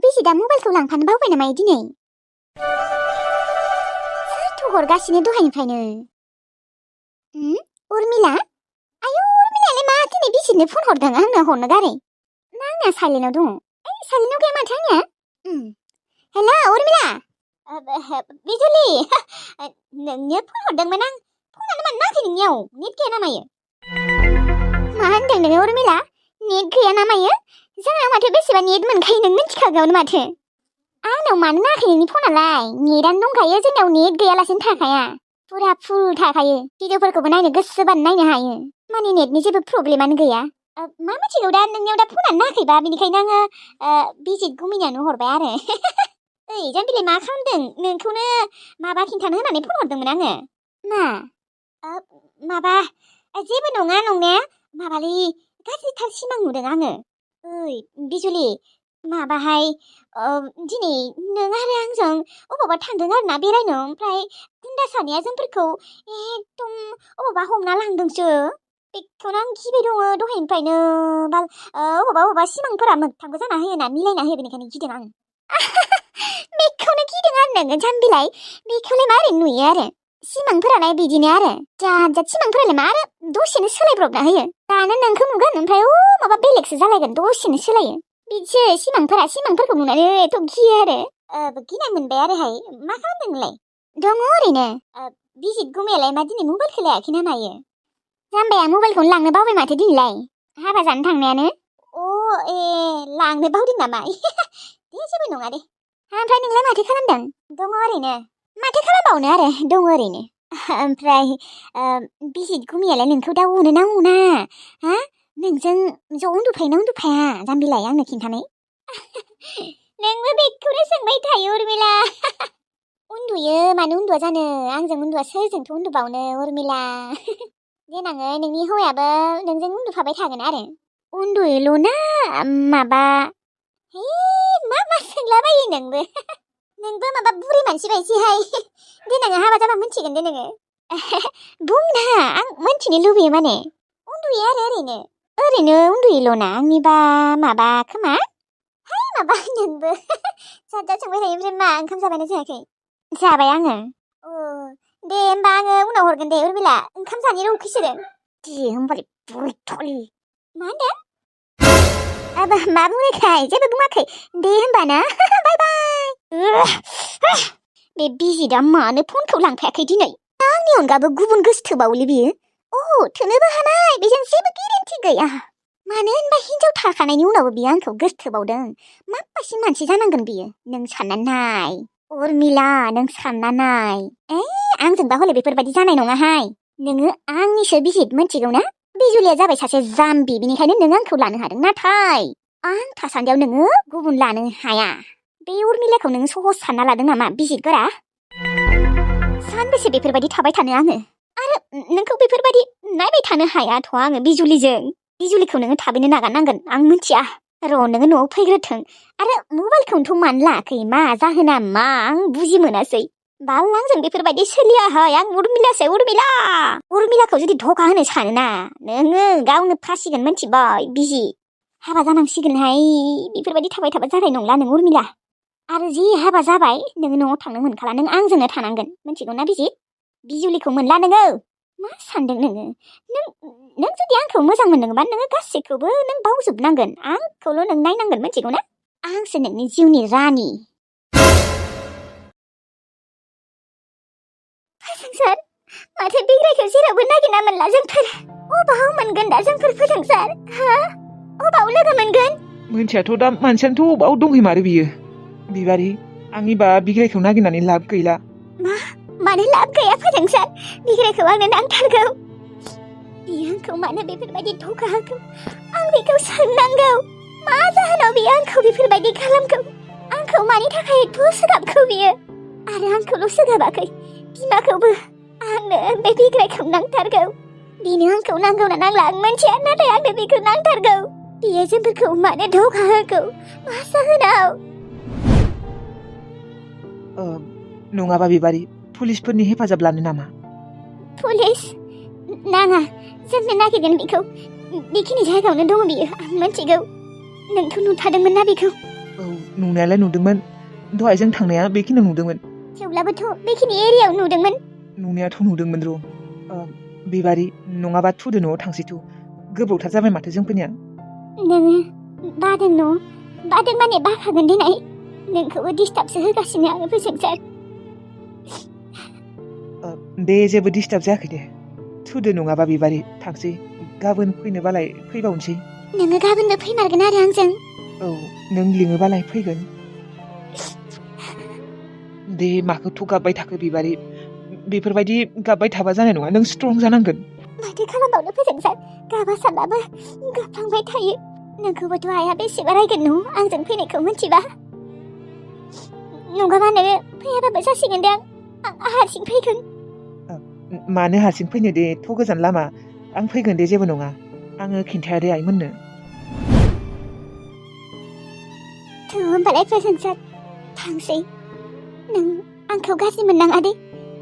बिजिदा मबाइलखौ लांफानो बावबाय नामा दिनै? सोरथो हरगासिनो दहायनिफ्रायनो? उर्मिला? आयौ उर्मिलायालाय मा दिनै बिजिनो फन हरदों आंनो हरनो गारै? ना आंनिया साइलेन्टआव दङ? साइलेन्टआव गैया माथो आंनिया? हेलौ उर्मिला? बिजुलि नोंनो फन हरदोंमोन आं। फनानो मानो नाङाखै नोंनियाव? नेट गैया ना मायो? मा होनदों नोङो उर्मिला? नेट गैया ना मायो? जोंनाव माथो बेसेबा नेट मोनखायो नों मिथिखागौनो माथो। आंनाव मानो नाङाखै नोंनि फनालाय? नेटआनो दंखायो, जोंनाव नेट गैयालासिनो थाखाया। पुरा फुल थाखायो। भिडिअफोरखौबो नायनो गोसोबानो नायनो हायो। माने नेटनि जेबो प्रब्लेमानो गैया। मा मिथिगौ दा नोंनियाव दा फनानो नाङाखैबा बेनिखायनो आङो बिजित गुमैनियावनो हरबाय आरो। ओइ जाम्बिलाय मा खालामदों? नोंखौनो माबा खिन्थानो होननानै फन हरदोंमोन आङो। मा? माबा जेबो नङा नंनाया। माबालै गाज्रिथार सिमां नुदों आङो। ओइ बिजुलि माबाहाय दिनै नों आरो आंजों अबावबा थांदों आरो ना बेरायनो, ओमफ्राय गुन्दा सानैया जोंफोरखौ एकदम अबावबा हमना लांदोंसो। बेखौनो आं गिबाय दङ दहायनिफ्रायनो। अबावबा सिमांफोरा मोगथांबो जाना होयोना, मिलायना होयो, बेनिखायनो गिदों आं। बेखौनो गिदों आरो नोङो जाम्बिलाय? बेखौलाय मारै नुयो आरो? सिमांफोरालाय बिदिनो आरो जाद सिमांफोरालाय मा आरो दसेनो सोलायब्रबना होयो। दानो नोंखौ नुगोन ओमफ्राय माबा बेलेगसो जालायगोन, दसेनो सोलायो। बिदिसो सिमांफोरखौ नुनानै एथ' गियो आरो। गिनाय मोनबाय आरोहाय। मा खालामदों नोंलाय? दङ ओरैनो। बिजित गुमैयालाय मा दिनै मबाइलखौ लायाखै ना मायो? जाम्बाया मबाइलखौनो लांनो बावबाय माथो दिनैलाय। हाबा जानो थांनायानो। लांनो बावदों नामा? दे जेबो नङा दे। ओमफ्राय नोंलाय माथो खालामदों? दङ ओरैनो। माथो खालामबावनो आरो, दङ ओरैनो। ओमफ्राय बिजित गुमैयालाय नोंखौ दा अनो ना अना? हा? नोंजों ज' उन्दुफायोना उन्दुफाया जाम्बिलाय आंनो खिन्थानाय? नोंबो बेखौनो सोंबाय थायो उर्मिला। उन्दुयो, मानो उन्दुआ जानो? आंजों उन्दुआ सोरजोंथ' उन्दुबावनो उर्मिला। देनाङै नोंनि हौवायाबो नोंजों उन्दुफाबाय थागोन आरो। उन्दुयोल' ना माबा? मा सोंलाबायो नोंबो? नोंबो माबा बुरि मानसि बायदिहाय। देनाङै हाबा जाबा मिथिगोन दे नोङो। बुंना, आं मिथिनो लुबैयो माने। उन्दुयो आरो ओरैनो उन्दुयोल' ना? आंनिबा माबा खोमा? माबा नोंबो जाद सोंबाय थायो। ओमफ्राय मा ओंखाम जाबायना जायाखै? जाबाय आङो। दे होमबा आङो उनाव हरगोन दे उर्मिला। ओंखाम जानो र' उखैसोदों। दे होमबालाय बुरि थलि। मा होनदों? मा बुङाखै? जेबो बुङाखै। दे होमबा ना। बाय बाय। बे बिजिदा मानो फनखौ लांफायाखै दिनै? आंनि अनगाबो गुबुन गोसोथोबावोलै बियो। थोनोबो हानाय, बेजों जेबो गेरेन्टि गैया। मानो होनबा हिनजाव थाखानायनि उनावबो बियो आंखौ गोसोथोबावदों। माबायदि मानसि जानांगोन बियो? नों सानना नाय उर्मिला, नों सानना नाय। आंजोंबा हले बेफोरबायदि जानाय नङाहाय। नोङो आंनिसो बिजित, मिथिगौ ना? बिजुलिया जाबाय सासे जाम्बि, बेनिखायनो नों आंखौ लानो हादों। नाथाय आं थासान्दियाव नोङो गुबुन लानो हाया। बे उर्मिलाखौ नोङो सहज सानना लादों नामा बिजितगोरा? सानबेसे बेफोरबायदि थाबाय थानो आङो? आरो नोंखौ बेफोरबायदि नायबाय थानो हायाथ' आङो बिजुलिखौ नोङो थाबैनो नागारनांगोन। आं मिथिया। र' नोङो न'आव फैग्रोथों। आरो मबाइलखौनोथ' मानो लायाखै? मा जाहोना मा? आं बुजि मोनासै। बाल आंजों बेफोरबायदि सोलियाहाय। आं उर्मिलासो, उर्मिला। उर्मिलाखौ जुदि धोखा होनो सानोना नोङो गावनो फासिगोन, मिथिबाय बिजि? हाबा जानांसिगोनहाय। बेफोरबायदि थाबाय थाबा जानाय नंला नों उर्मिला। आरो जि हाबा जाबाय नोङो न'आव थांनो मोनखाला। नों आंजोंनो थानांगोन, मिथिगौ ना बिजि? बिजुलिखौ मोनला नोङो। मा सानदों नोङो? नों जुदि आंखौ मोजां मोनदोंबा नोङो गासैखौबो नों बावजोबनांगोन। आंखौल' नों नायनांगोन, मिथिगौ ना? आंसो नोंनि जिउनि रानि। फोजोंसार, माथो बिग्रायखौ जेरावबो नागिरना मोनला जोंफोर। अबाव मोनगोन दा जोंफोर फोजोंसार? हा? अबाव लोगो मोनगोन? मोनथियाथ' दा मानसियानोथ' अबाव दंहैमारो बियो। बिबारि, आंनिबा बिग्रायखौ नागिरनानै लाब गैला। मानो लाब गैया फोजोंसार? बिग्रायखौ आंनो नांथारगौ। बियो आंखौ मानो बेफोरबायदि धोखा होखो? आं बेखौ सोंनांगौ। मा जाहोनाव बियो आंखौ बेफोरबायदि खालामखो? आंखौ मानि थाखाय एथ' सोगाबखो बियो? आरो आंखौल' सोगाबाखै, बिमाखौबो। आंनो बे बिग्रायखौ नांथारगौ। बिनो आंखौ नांगौना नांला आं मिथिया, नाथाय आंनो बेखौ नांथारगौ। बियो जोंफोरखौ मानो धोखा होखो? मा जाहोनाव? नङाबा बिबारि, पुलिसफोरनि हेफाजाब लानो नामा? पुलिस? नाङा, जोंनो नागिरगोन बेखौ। बेखिनि जायगायावनो दङ बियो, आं मिथिगौ। नोंथ' नुथारदोंमोन ना बेखौ? औ नुनायालाय नुदोंमोन दहाय जों थांनाया बेखिनियाव नुदोंमोन थेवब्लाबोथ' बेखिनि एरियायाव नुदोंमोन नुनायाथ' नुदोंमोन र' बेबारि नङाबा थुदो न'आव थांसैथ' गोबावथार जाबाय माथो जों फैनाया नोङो बादों न' बादों माने बाखागोन देनाय नोंखौबो डिस्टार्बसो होगासिनो आङो फोजोंसार दे जेबो डिस्टार्ब जायाखै दे थुदो नङाबा बेबारि थांसै गाबोन फैनोबालाय फैबावनोसै नोङो गाबोनबो फैमारगोन आरो आंजों औ नों लिङोबालाय फैगोन दे माखौथ' गाबबाय थाखो बिबारि बेफोरबायदि गाबबाय थाबा जानाय नङा नों स्ट्रं जानांगोन माथो खालामबावनो फोजोंसार गाबा सानबाबो गाबलांबाय थायो नोंखौबोथ' आइया बेसेबा रायगोन न' आंजों फैनायखौ मिथिबा नङाबा नोङो फैयाबाबो जासिगोन दां आं हारसिं फैगोन मानो हारसिं फैनो दे थ' गोजान लामा आं फैगोन दे जेबो नङा आङो खिन्थाया दे आइमोननो थ' होमबालाय फोजोंसार थांसै नों आंखौ गाज्रि मोननाङा दे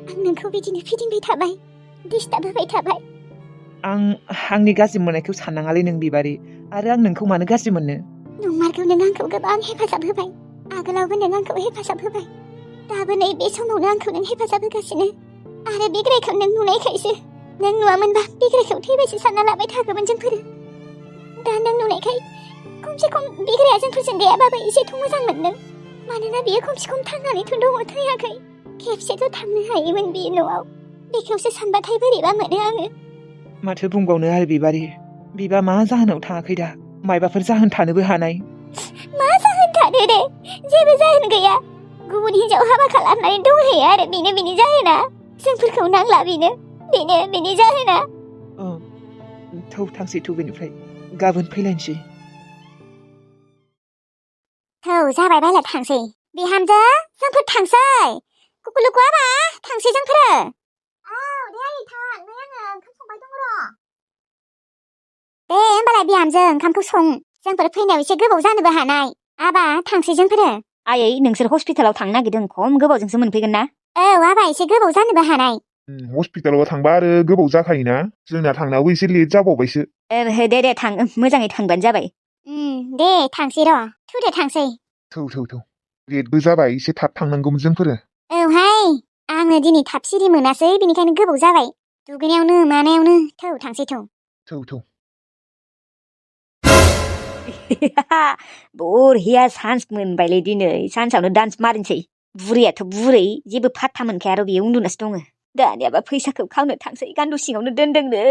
आं नोंखौ बिदिनो फिदिंबाय थाबाय डिस्टार्ब होबाय थाबाय आं आंनि गाज्रि मोननायखौ साननाङालै नों बिबारि आरो आं नोंखौ मानो गाज्रि मोननो नंमारगौ नों आंखौ गोबां हेफाजाब होबाय आगोलावबो नों आंखौ हेफाजाब होबाय दाबो नै बे समावनो आंखौ नों हेफाजाब होगासिनो आरो बिग्रायखौ नों नुनायखायसो नों नुवामोनबा बिग्रायखौ थैबायसो सानना लाबाय थागौमोन जोंफोरो दा नों नुनायखाय खमसे खम बिग्राया जोंफोरजों गैयाबाबो एसेथ' मोजां मोनदों मानोना बियो खमसे खम थांनानैथ' दङ थैयाखै खेबसेथ' थांनो हायोमोन बे न'आव बेखौसो सानबाथाय बोरैबा मोनो आङो माथो बुंबावनो आरो बिबारि बिबा मा जाहोनाव थाङाखै दा मायबाफोर जाहोन थानोबो हानाय मा जाहोन थानो दे जेबो जाहोन गैया गुबुन हिन्जाव हाबा खालामनानै दंहैयो आरो बेनो बिनि जाहोना जोंफोरखौ नांला बेनो बिनि जाहोना थौ थांसै थौ बेनिफ्राय गाबोन फैलायनोसै थौ जाबाय बायला थांसै बिहामजो जोंफोर थांसै कुकुलुकु आबा थांसै जोंफोरो दे आइ थां नै आङो ओंखाम संबाय दङ र' दे होमबालाय बिहामजो ओंखामखौ सं जोंफोर फैनायाव एसे गोबाव जानोबो हानाय आबा थांसै जोंफोरो आयै नोंसोर हस्पिटालाव थांनो नागिरदों खम गोबावजोंसो मोनफैगोन ना औ आबा एसे गोबाव जानोबो हानाय हस्पिटालाव थांबा आरो गोबाव जाखायोना जोंना थांनायावबो एसे लेट जाबावबायसो दे थां मोजाङै थांबानो जाबाय दे थांसै र' थुदो थांसै थौ लेटबो जाबाय एसे थाब थांनांगौमोन जोंफोरो औहाय आङो दिनै थाब सिरि मोनासै बेनिखायनो गोबाव जाबाय दुगैनायावनो मानायावनो थौ थांसै थौ बरहिया चान्स मोनबायलै दिनै चान्सआवनो डान्स मारिनोसै बुरैयाथ' बुरै जेबो फात्ता मोनखाया आरो बेयो उन्दुनासो दङ दानियाबा फैसाखौ खावनो थांसै गान्दु सिङावनो दोनदोंनो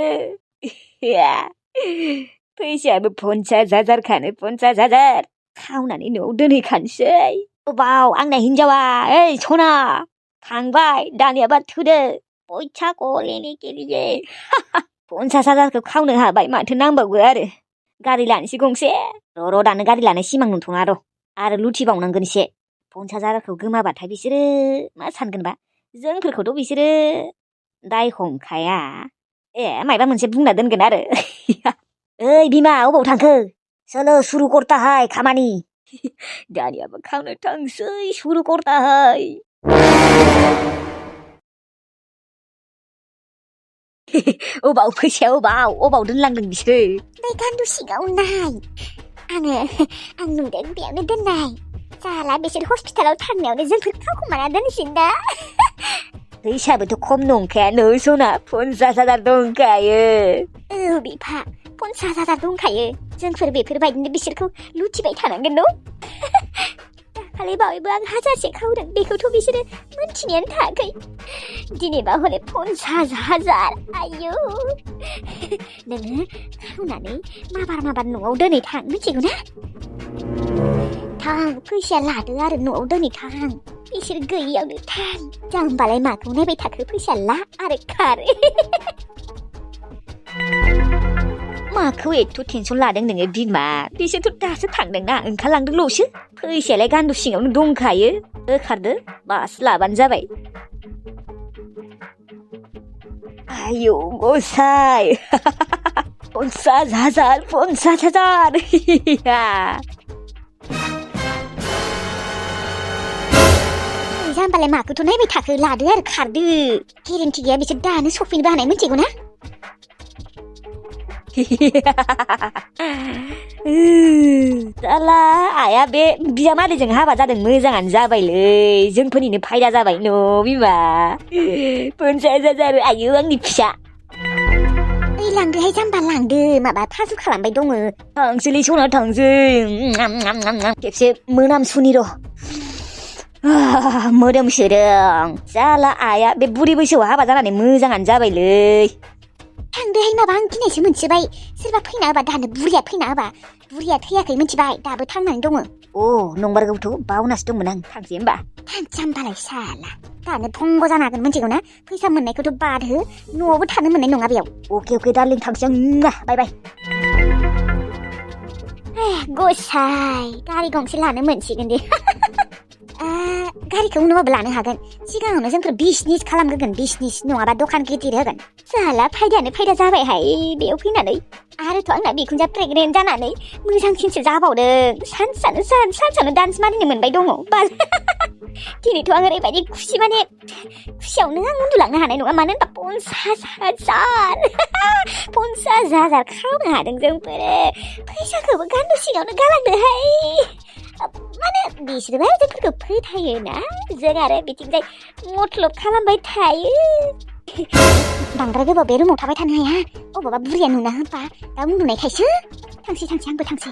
फैसायाबो 50,000 खानो 50,000 खावनानै न'आव दोनहैखानोसै बाव आंना हिनजावा ओइ सना थांबाय दानियाबा थुदो फैसा गलेने गेलेये 50,000खौ खावनो हाबाय माथो नांबावगौ आरो गारि लानोसै गंसे र' दानो गारि लानाय सिमां नुथ'ङा र' आरो लुथिबावनांगोन एसे 50,000खौ गोमाबाथाय बिसोरो मा सानगोनबा जोंफोरखौथ' बिसोरो दाय हमखाया मायबा मोनसे बुंना दोनगोन आरो ओइ बिमा अबाव थांखो सोलो सुरु करताहाय खामानि दानियाबो खावनो थांसै सुरु करताहाय अबाव फैसाया अबाव दोनलांदों बिसोरो बै गान्दु सिङाव नाय आं नुदों बेयावनो दोननाय जाला बिसोर हस्पिटालाव थांनायावनो जोंफोर खावखुमाना दोनसिन दा फैसाबोथ' खम नंखाया नै सना 50,000 दंखायो औ बिफा 50,000 दंखायो जोंफोर बेफोरबायदिनो बिसोरखौ लुथिबाय थानांगोन न' दाखालि बावैबो आं 1000 खावदों बेखौथ' बिसोरो मोनथिनायानो थायाखै दिनैबा हले 50,000 आयौ नोङो खावनानै माबार न'आव दोनहैथां मिथिगौ ना थां फैसाया लादो आरो न'आव दोनहैथां बिसोर गैयियावनो थां जाम्बालाय माखौ नायबाय थाखो फैसाया ला आरो खार माखौ एथ' टेनसन लादों नोङो बिमा बिसोरथ' दासो थांदोंना ओंखारलांदोंल'सो फैसायालाय गान्दु सिङावनो दंखायो होखारदो बास लाबानो जाबाय आयौ गसाय 50,000 जाम्बालाय माखौथ' नायबाय थाखो लादो आरो खारदो गेरेन्टि गैया बिसोर दानो सफैनोबो हानाय मिथिगौ ना साला आइया बे बिजामादैजों हाबा जादों मोजाङानो जाबायलै जोंफोरनिनो फायदा जाबाय न' बिमा 50,000 आयु आंनि फिसा ओइ लांदोहाय जाम्बा लांदो माबा थाजु खालामबाय दङ थांसैलै सना थांसै खेबसे मोनामसुनि र' मोदोमसोदों साला आइया बे बुरि बैसोआव हाबा जानानै मोजाङानो जाबायलै थांदोहाय माबा आं गिनायसो मोनसोबाय सोरबा फैना होबा दानो बुरिया फैना होबा बुरिया थैयाखै मिथिबाय दाबो थांनानै दङ नंमारगौथ' बावनासो दंमोन आं थांसै होमबा जाम्बालाय साला दानो भंग जानो हागोन मिथिगौ ना फैसा मोननायखौथ' बाद हो न'आवबो थानो मोननाय नङा बेयाव अके डार्लिं थांसै आं बाय बाय गसाय गारि गंसे लानो मोनसिगोन दे गारिखौ उनावबो लानो हागोन सिगाङावनो जोंफोर बिजनेस खालामग्रोगोन बिजनेस नङाबा दखान गिदिर होगोन साला फायदायानो फायदा जाबायहाय बेयाव फैनानै आरोथ' आंना बिखुनजा प्रेगनेन्ट जानानै मोजांसिनसो जाबावदों सानसेयावनो डान्स मारिनो मोनबाय दङ बाल दिनैथ' आं ओरैबायदि खुसि माने खुसियावनो आं उन्दुलांनो हानाय नङा मानो होनबा 50,000 खावनो हादों जोंफोरो फैसाखौबो गान्दु सिङावनो गालांदोहाय माने बिसोरबो जोंफोरखौ फोथायोना जों आरो बिथिंजाय मतलब खालामबाय थायो बांद्राय गोबाव बे रुमाव थाबाय थानो हाया अबावबा बुरिया नुना होबा दा उन्दुनायखायसो थांसै आंबो थांसै